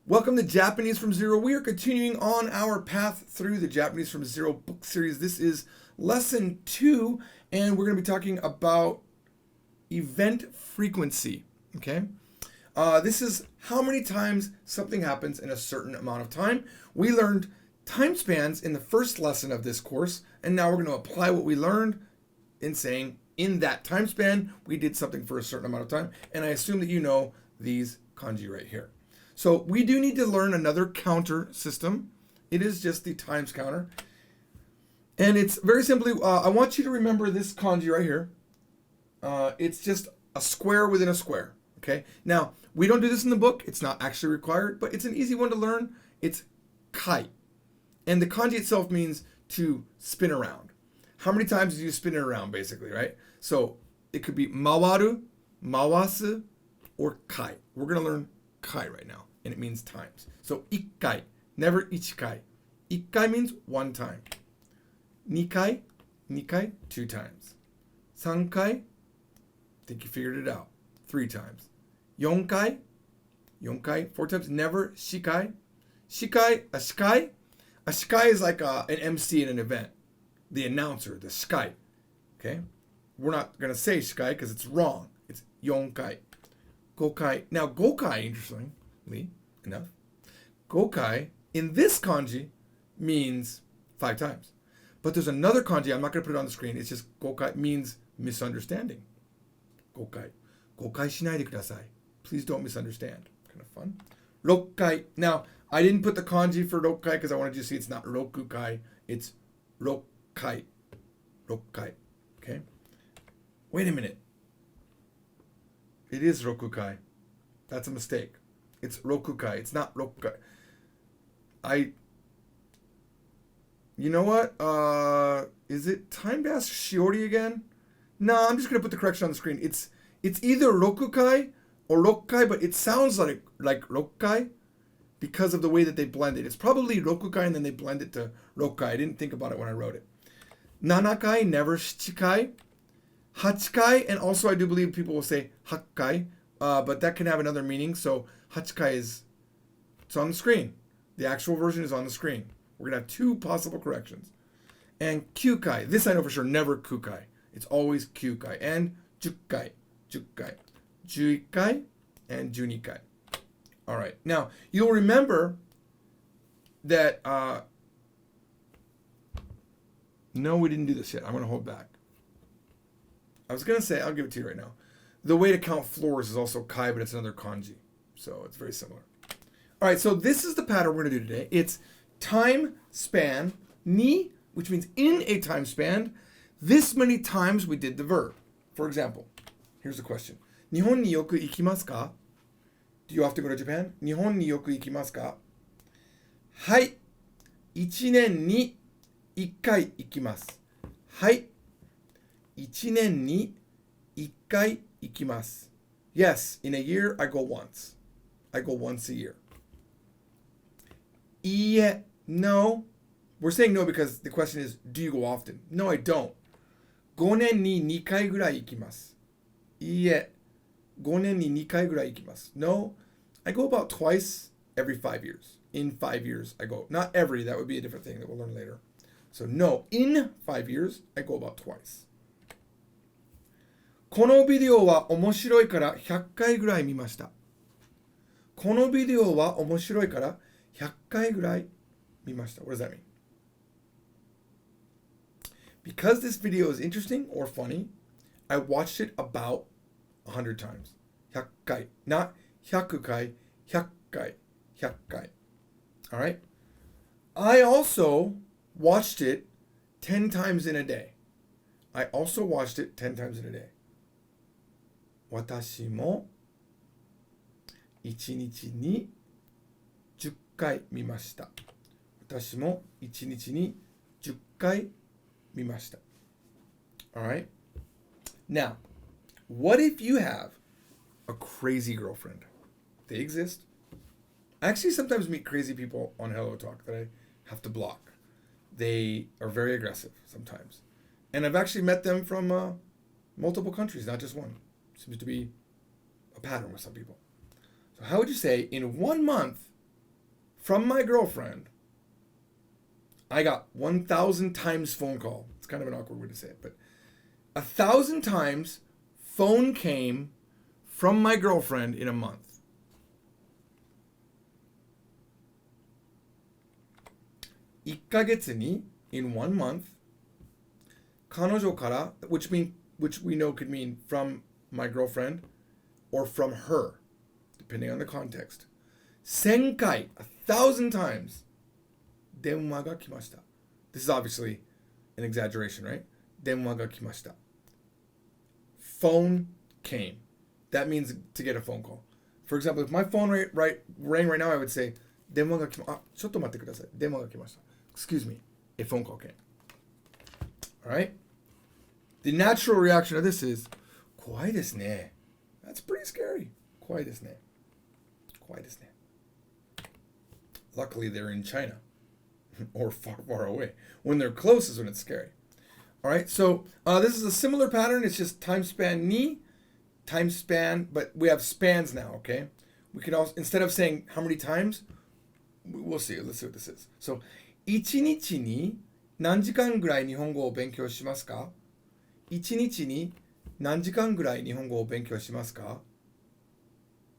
Welcome to Japanese from Zero. We are continuing on our path through the Japanese from Zero book series. This is lesson 2, and we're going to be talking about event frequency. Okay? This is how many times something happens in a certain amount of time. We learned time spans in the first lesson of this course, and now we're going to apply what we learned in saying in that time span, we did something for a certain amount of time, and I assume that you know these kanji right here. So we do need to learn another counter system. It is just the times counter. And it's very simply, I want you to remember this kanji right here. It's just a square within a square, okay? Now, we don't do this in the book. It's not actually required, but it's an easy one to learn. It's kai. And the kanji itself means to spin around. How many times do you spin it around, basically, right? So it could be mawaru, mawasu, or kai. We're going to learn kai right now. And it means times. So ikkai, never ichikai. Ikkai means one time. Nikai, two times. Sankai, think you figured it out, 3 times. Yonkai, four times. Never shikai. A shikai is like an MC in an event. The announcer, the shikai. Okay? We're not going to say shikai because it's wrong. It's yonkai. Gokai. Now, gokai, interestingly enough, gokai in this kanji means 5 times. But there's another kanji, I'm not going to put it on the screen, it's just gokai means misunderstanding. Gokai. Gokai shinai de kudasai. Please don't misunderstand. Kind of fun. Rokkai. Now, I didn't put the kanji for rokkai because I wanted you to see it's not rokukai, it's rokkai. Rokkai. Okay? Wait a minute. It is rokukai. That's a mistake. It's rokukai. It's not rokukai. You know what? Is it time to ask Shiori again? No, I'm just going to put the correction on the screen. It's either rokukai or rokkai, but it sounds like rokkai because of the way that they blend it. It's probably rokukai and then they blend it to rokkai. I didn't think about it when I wrote it. Nanakai, never shichikai. Hachikai, and also I do believe people will say hakkai, but that can have another meaning. So hachikai it's on the screen. The actual version is on the screen. We're going to have 2 possible corrections. And kyukai, this I know for sure, never kukai. It's always kyukai. And jukkai, juikai, and junikai. All right. Now, you'll remember that, no, we didn't do this yet. I'm going to hold back. I was going to say, I'll give it to you right now. The way to count floors is also kai, but it's another kanji. So it's very similar. All right, so this is the pattern we're going to do today. It's time span, ni, which means in a time span, this many times we did the verb. For example, here's the question. Nihon ni yoku ikimasu ka? Do you often go to Japan? Nihon ni yoku ikimasu ka? Hai. 1年に1回行きます。はい。1年に1回行きます。Yes, in a year I go once. I go once a year. いいえ, no. We're saying no because the question is, do you go often? No, I don't. 5年に2回ぐらい行きます。いいえ、5年に2回ぐらい行きます。No, I go about twice every 5 years. In 5 years I go. Not every, that would be a different thing that we'll learn later. So no, in 5 years I go about twice. このビデオは面白いから100回ぐらい見ました。このビデオは面白いから100回ぐらい見ました。What does that mean? Because this video is interesting or funny, I watched it about 100 times. 100回. Not 100回, 100回, 100回. All right? I also watched it 10 times in a day. I also watched it 10 times in a day. 私も1日に10回見ました。私も1日に10回見ました。Alright? Now, what if you have a crazy girlfriend? They exist. I actually sometimes meet crazy people on Hello Talk that I have to block. They are very aggressive sometimes. And I've actually met them from multiple countries, not just one. Seems to be a pattern with some people. So how would you say in 1 month from my girlfriend, I got 1,000 times phone call. It's kind of an awkward way to say it, but 1,000 times phone came from my girlfriend in a month. (1ヶ月に) in 1 month, 彼女から, which we know could mean from my girlfriend or from her, depending on the context. 1000回, 1,000 times, 電話が来ました. This is obviously an exaggeration, right? 電話が来ました. Phone came. That means to get a phone call. For example, if my phone rang right now, I would say, 電話が来ました. ちょっと待ってください. 電話が来ました. Excuse me. A phone call came. All right? The natural reaction of this is, 怖いですね. That's pretty scary. 怖いですね. 怖いですね. Luckily, they're in China or far, far away. When they're close is when it's scary. All right, so this is a similar pattern. It's just time span ni, time span, but we have spans now, okay? We can also, instead of saying how many times, we'll see. Let's see what this is. So, 1日に何時間ぐらい日本語を勉強しますか? 1日に何時間ぐらい日本語を勉強しますか?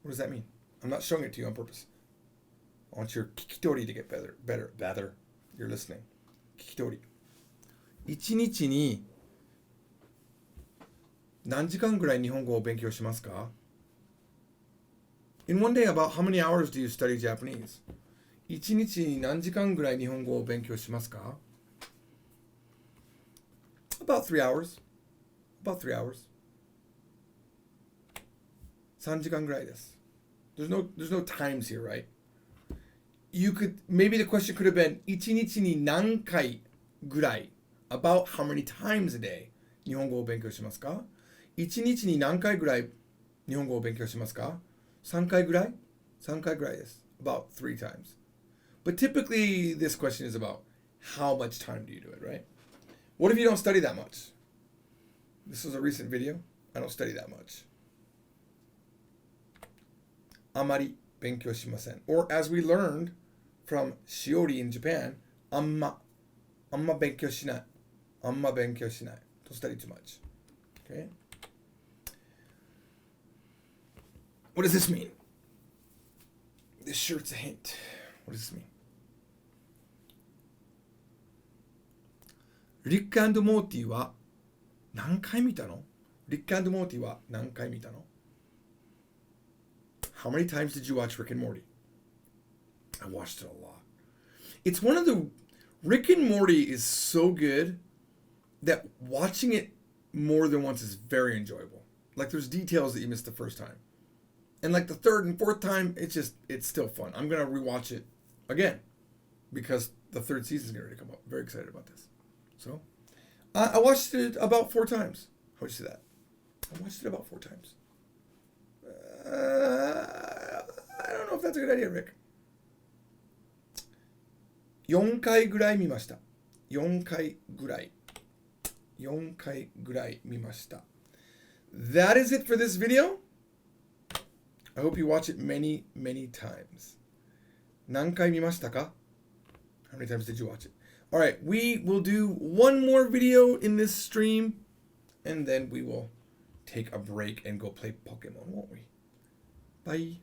What does that mean? I'm not showing it to you on purpose. I want your kikitori to get better. You're listening. Kikitori. 1日に何時間ぐらい日本語を勉強しますか? In one day, about how many hours do you study Japanese? 1日に何時間ぐらい日本語を勉強しますか? About 3 hours. About 3 hours. 3時間ぐらいです. There's no times here, right? You could, maybe the question could have been 1日に何回ぐらい? About how many times a day 日本語を勉強しますか? 1日に何回ぐらい日本語を勉強しますか? 3回ぐらい? 3回ぐらいです. About 3 times. But typically this question is about how much time do you do it, right? What if you don't study that much? This was a recent video. I don't study that much. あまり勉強しません. Or as we learned from Shiori in Japan, あんま勉強しない. あんま勉強しない. Don't study too much. Okay? What does this mean? This shirt's a hint. What does this mean? Rick and Morty は何回見たの? Rick and Morty は何回見たの? How many times did you watch Rick and Morty? I watched it a lot. It's one of the... Rick and Morty is so good that watching it more than once is very enjoyable. Like there's details that you missed the first time. And like the third and fourth time, it's still fun. I'm going to rewatch it again because the third season is getting ready to come up. Very excited about this. So I watched it about 4 times. How would you say that? I watched it about 4 times. I don't know if that's a good idea, Rick. 4回ぐらい見ました. 4回ぐらい見ました. That is it for this video. I hope you watch it many, many times. 何回見ましたか? How many times did you watch it? All right, we will do one more video in this stream, and then we will take a break and go play Pokemon, won't we? Bye.